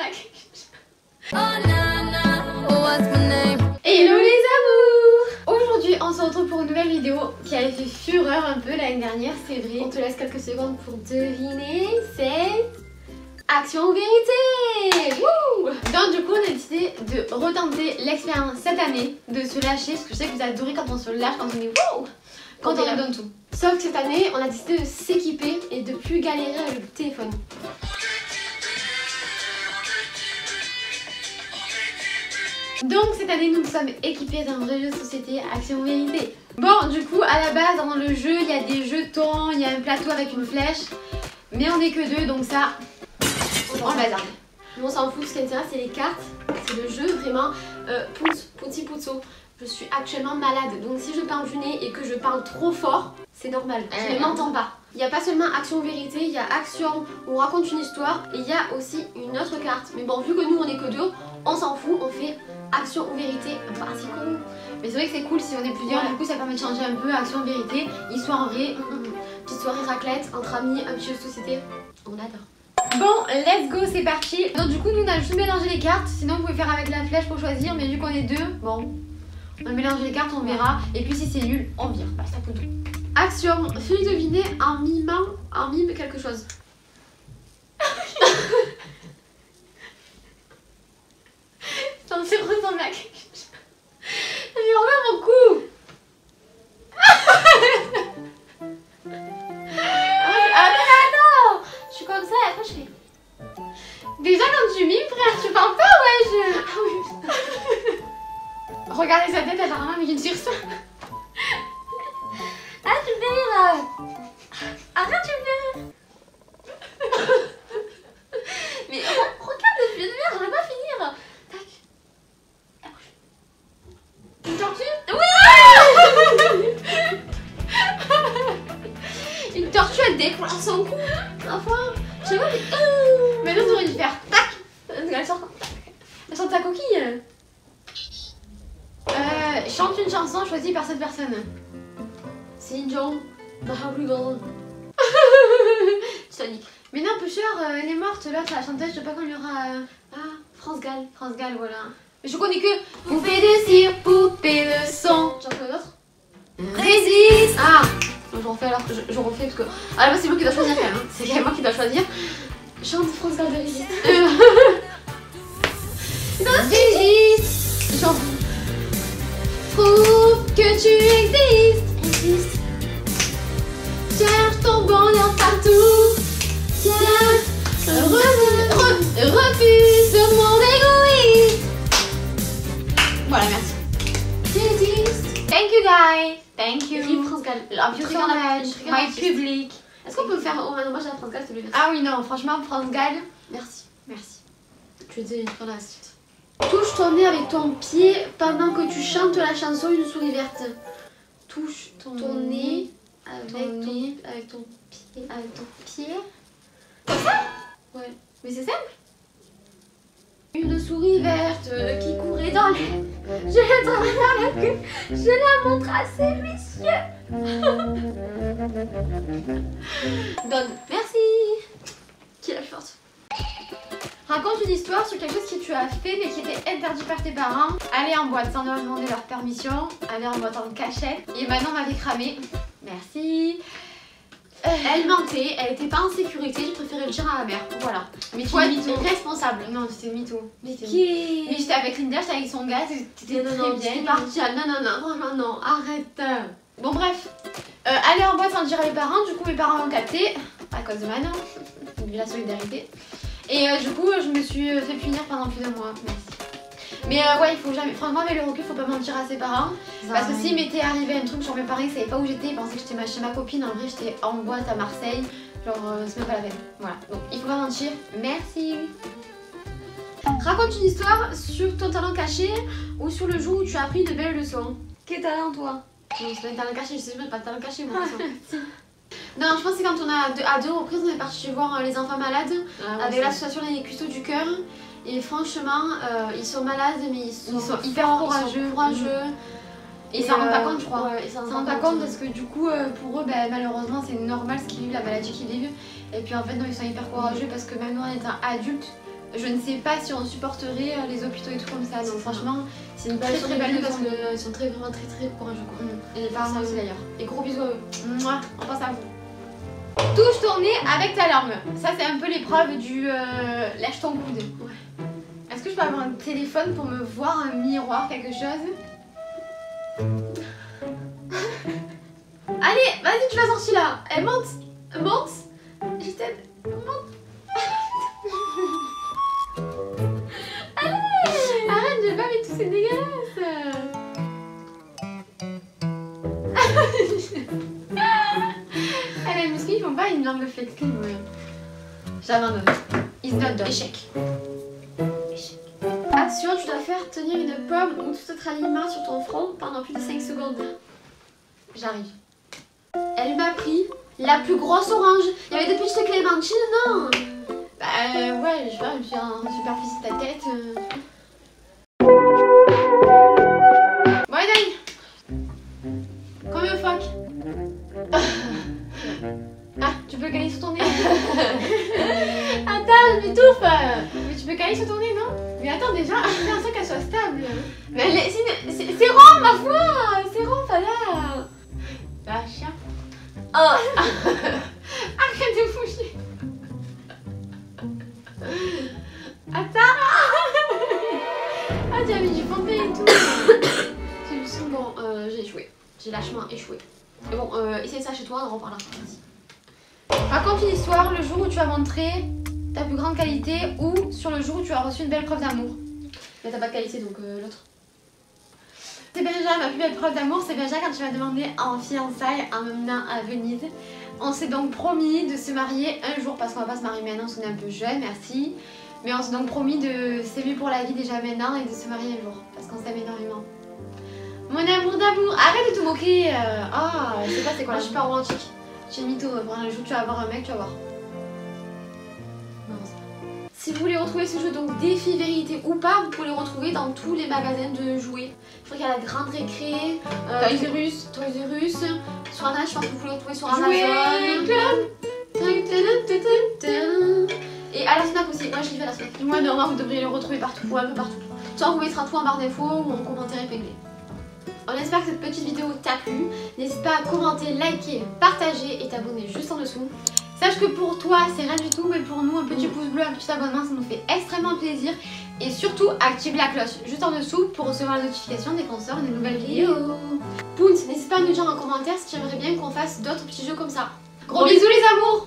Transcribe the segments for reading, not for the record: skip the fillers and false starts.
mec. Hello les amours. Aujourd'hui on se retrouve pour une nouvelle vidéo qui avait fait fureur un peu l'année dernière, c'est vrai. On te laisse quelques secondes pour deviner, c'est Action ou Vérité. Wouh. Donc du coup on a décidé de retenter l'expérience cette année, de se lâcher, parce que je sais que vous adorez quand on se lâche, quand on est wouh, quand on donne tout. Sauf que cette année on a décidé de s'équiper et de plus galérer avec le téléphone. Donc cette année nous sommes équipés d'un vrai jeu de société Action ou Vérité. Bon du coup à la base dans le jeu il y a des jetons, il y a un plateau avec une flèche. Mais on est que deux donc ça on le bazar. Nous on s'en fout, ce qui est intéressant c'est les cartes, c'est le jeu vraiment Pouti Poutso. Je suis actuellement malade donc si je parle du nez et que je parle trop fort c'est normal, je ne m'entends pas. Il n'y a pas seulement Action ou Vérité, il y a Action où on raconte une histoire et il y a aussi une autre carte. Mais bon vu que nous on est que deux, on s'en fout, on fait Action ou Vérité, ainsi que nous. Mais c'est vrai que c'est cool si on est plusieurs, du coup ça permet de changer un peu Action ou Vérité, histoire en vrai, petite soirée raclette entre amis, un petit jeu de société, on adore. Bon, let's go, c'est parti. Donc du coup nous on a juste mélangé les cartes, sinon vous pouvez faire avec la flèche pour choisir, mais vu qu'on est deux, bon, on a mélangé les cartes, on verra, et puis si c'est nul, on vire, basta pour tout. Action, fais deviner en mime quelque chose. J'en sais ressemble à quelque chose. J'ai enlevé mon cou. Attends, je suis comme ça et après je fais. Déjà quand tu mimes frère, tu parles pas ouais je. Ah oui. Regardez sa tête, elle a vraiment mis une sursaut. Ah tu me fais rire. Arrête tu me fais rire. Mais regarde le vieux de merde, j'arrive pas à finir. Tac. Une tortue. Oui. Une tortue elle décolle son cou. Enfin, je sais pas mais là t'aurais dû faire tac. Elle sort de sa coquille. Chante une chanson choisie par cette personne. Céline Dion, Maharigal. Sonic. Mais non, Pusher, elle est morte là, la chanteuse, je sais pas quand il y aura. France Gall. France Gall, voilà. Mais je connais que Poupée de cire, poupée de son. J'en connais d'autres. Résiste. Ah, je refais alors, je refais parce que. Ah là, c'est moi qui dois choisir quand même. C'est quand même moi qui dois choisir. Chante France Gall de Résiste. Résiste. Chante. Prouve que tu existes. Cherche ton bonheur partout. Tiens, refuse ce monde égoïste. Voilà, merci. Résiste. Thank you guys. Thank you. France Gall. Love you so much. My public. Est-ce qu'on peut faire au hommage à France Gall s'il te plaît? Ah oui, non, franchement, France Gall. Merci. Merci. Tu es sur la suite. Touche ton nez avec ton pied pendant que tu chantes la chanson Une souris verte. Touche ton nez avec ton pied. Comme ça? Ouais. Mais c'est simple. Une souris verte qui courait dans les... Je la travaille à la queue. Je la montre à ces messieurs. Donne. Merci. Qui est la plus forte? Raconte une histoire sur quelque chose que tu as fait mais qui était interdit par tes parents. Aller en boîte sans leur demander leur permission. Aller en boîte en cachette. Et maintenant m'avait cramé. Merci. Elle mentait, elle était pas en sécurité, j'ai préféré le dire à la mère. Voilà. Mais toi, tu es responsable. Non, c'était mytho. Mais j'étais avec Linda, j'étais avec son gars, t'étais très bien. J'étais partie. Non, franchement, non, arrête. Bon, bref. Aller en boîte sans le dire à mes parents, du coup, mes parents ont capté. À cause de Manon. Vu la solidarité. Et du coup, je me suis fait punir pendant plus d'un mois. Merci. Mais ouais, il faut jamais. Franchement, avec le recul, faut pas mentir à ses parents. Parce que s'il m'était arrivé un truc, genre mes parents ils savaient pas où j'étais, ils pensaient que j'étais chez ma copine. En vrai, j'étais en boîte à Marseille. Genre, c'est même pas la peine. Voilà. Donc, il faut pas mentir. Merci. Raconte une histoire sur ton talent caché ou sur le jour où tu as appris de belles leçons. Quel talent, toi? Non, c'est pas un talent caché, je sais pas de talent caché, moi. Non, je pense que c'est quand on a à deux reprises, on est parti voir les enfants malades avec l'association Les Custodies du Cœur. Et franchement, ils sont malades, mais ils sont hyper courageux. Et ils s'en rendent pas compte, je crois. Ouais, ils s'en rendent pas compte parce que du coup, pour eux, bah, malheureusement, c'est normal ce qu'ils vivent, la maladie qu'ils vivent. Et puis en fait, non, ils sont hyper courageux parce que même nous, en étant adultes, Je ne sais pas si on supporterait les hôpitaux et tout comme ça. Donc franchement, c'est une très très belle parce leçon. qu'ils sont vraiment très courageux quoi. Et les parents aussi d'ailleurs. Et gros bisous à eux. Mouah, on pense à vous. Touche ton nez avec ta langue. Ça c'est un peu l'épreuve du lèche ton coude. Ouais. Est-ce que je peux avoir un téléphone pour me voir un miroir, quelque chose? Allez, vas-y, tu vas sortir là. Elle monte. Monte. Je t'aide. Monte. Allez. Arrête de pas mais tout c'est dégueulasse. Les muscles ils font pas une langue flexible. J'abandonne. It's not done. Échec. Action, tu dois faire tenir une pomme ou tout autre aliment sur ton front pendant plus de 5 secondes. J'arrive. Elle m'a pris la plus grosse orange. Il y avait des petites clémentines, non? Bah ouais, je sais pas, je suis en superficie de ta tête. Bon allez, Dani. Comme un phoque. Ah, tu peux caler sur ton nez. Attends, je m'étouffe. Mais tu peux caler sur ton nez, non? Mais attends, déjà, fais en sorte qu'elle soit stable. Mais c'est rond, ma foi. C'est rond, Fada. Bah, chien. Oh. Arrête de bouger. Attends. Ah, tu as mis du fondé et tout. C'est juste bon, j'ai échoué. J'ai lâchement échoué. Et bon, essaye ça chez toi, on en reparlera. Raconte une histoire le jour où tu as montré ta plus grande qualité ou sur le jour où tu as reçu une belle preuve d'amour. Mais t'as pas de qualité donc l'autre. C'est Benja, ma plus belle preuve d'amour, c'est Benja quand tu m'as demandé en fiançailles en m'emmenant à Venise. On s'est donc promis de se marier un jour parce qu'on va pas se marier maintenant, on est un peu jeune, merci. Mais on s'est donc promis de s'aimer pour la vie déjà maintenant et de se marier un jour parce qu'on s'aime énormément. Mon amour d'amour, arrête de te moquer. Ah, je sais pas c'est quoi Moi la je suis pas romantique. Tu es mytho, pour un jour tu vas avoir un mec, tu vas voir. Non, c'est pas. Si vous voulez retrouver ce jeu, donc défi vérité ou pas, vous pouvez le retrouver dans tous les magasins de jouets. Je crois qu'il y a la Grande Récré, Toys R Us, sur Amazon, je pense que vous pouvez le retrouver sur Amazon. Et à la Fnac aussi, moi je l'ai fait à la Fnac. Moi normalement vous devriez le retrouver partout. Ouais, un peu partout. Soit on vous mettra tout en barre d'infos ou en commentaire épinglé. On espère que cette petite vidéo t'a plu. N'hésite pas à commenter, liker, partager et t'abonner juste en dessous. Sache que pour toi c'est rien du tout, mais pour nous un petit pouce bleu, un petit abonnement, ça nous fait extrêmement plaisir. Et surtout active la cloche juste en dessous pour recevoir la notification dès qu'on sort des nouvelles vidéos. Poons, n'hésite pas à nous dire en commentaire si tu aimerais bien qu'on fasse d'autres petits jeux comme ça. Gros bisous les amours.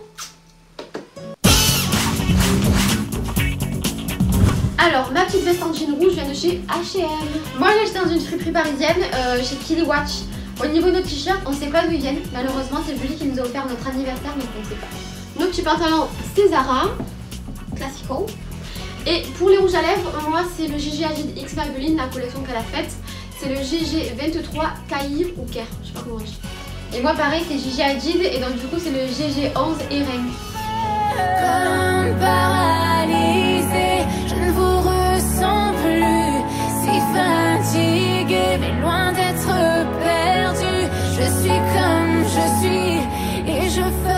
Alors, ma petite veste en jean rouge vient de chez H&M. Moi j'ai acheté dans une friperie parisienne chez Kiliwatch. Au niveau de nos t-shirts, on sait pas d'où ils viennent. Malheureusement, c'est Julie qui nous a offert notre anniversaire, donc on ne sait pas. Nos petits pantalons, c'est Zara, classico. Et pour les rouges à lèvres, moi c'est le GG Agile X Maybelline, la collection qu'elle a faite. C'est le GG23 Caïr ou Caire, je sais pas comment on dit. Et moi pareil, c'est GG Agile et donc du coup c'est le GG11 Eren. Comme paralysée, je ne vous ressens plus, si fatiguée, mais loin d'être perdue. Je suis comme je suis et je fais